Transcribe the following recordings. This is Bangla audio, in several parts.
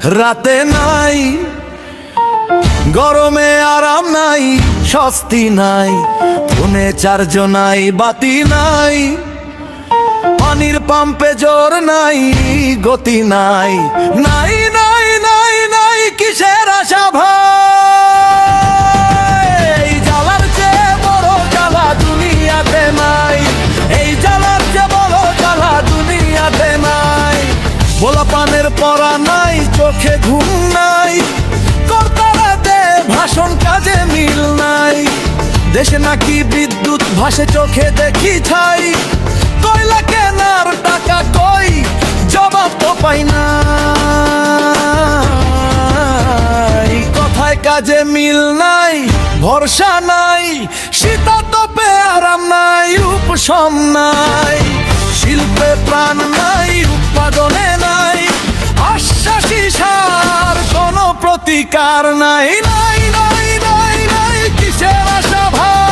রাতে নাই, গরমে আরাম নাই, স্বস্তি নাই, ফোনে চার্জ নাই, বাতি নাই, পানির পাম্পে জোর নাই, গতি নাই, নাই নাই নাই নাই কিসের আশা ভাই? এই জ্বালার চেয়ে বড় জ্বালা দুনিয়াতে নাই, এই জ্বালার চেয়ে বড় জ্বালা দুনিয়াতে নাই। বলা পানের পরা নাই, চোখে ঘুম নাই, কর্তারা দে ভাষণ কাজে মিল নাই। দেশে নাকি বিদ্যুৎ ভাসে চোখে দেখি ছাই, কয়লা কেনার টাকা কই জবাব তো পাই না। কথায় কাজে মিল নাই, ভরসা নাই, শীতাতপে আরাম নাই, উপশম নাই, শিল্পে প্রাণ নাই, উৎপাদনে নাই, আশ্বাসী সার কোনো প্রতিকার নাই, নাই নাই নাই নাই কিসের আশা ভাই?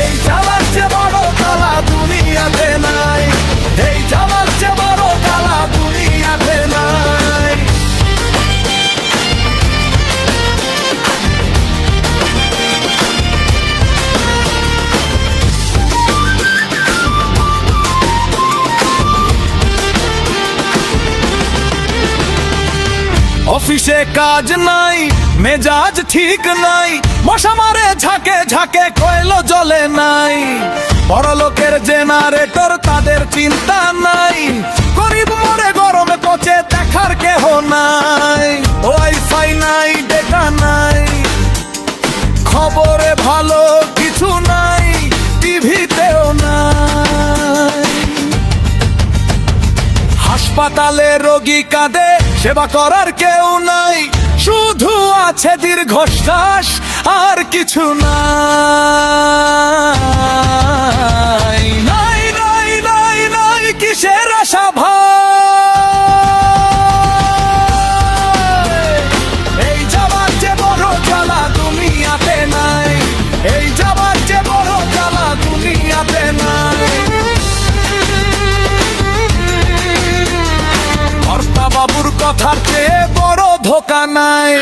এই জ্বালার চেয়ে বড় জ্বালা দুনিয়াতে নাই, এই জ্বালার চেয়ে বড় জ্বালা দুনিয়াতে নাই। অফিসে কাজ নাই, মেজাজ ঠিক নাই, মশা মারে ঝাঁকে ঝাঁকে কয়লো জ্বলে নাই। বড়লোকের জেনারেটর তাদের চিন্তা নাই, গরিব মরে গরমে পচে দেখার কেহ নাই। ওয়াইফাই নাই, ডেটা নাই, খবরে ভালো কিছু নাই, টিভিতেও নাই। হাসপাতালে রোগী কাঁদে, সেবা করার কেউ নাই, শুধু আছে দীর্ঘশ্বাস আর কিছু নাই। নাই নাই নাই নাই কিসের আশা ভাই? এই যাবার যে বড় জ্বালা দুনিয়াতে নাই, এই যাবার যে বড় জ্বালা দুনিয়াতে নাই। কর্তা বাবুর কথার চেয়ে বড় ধোকা নাই।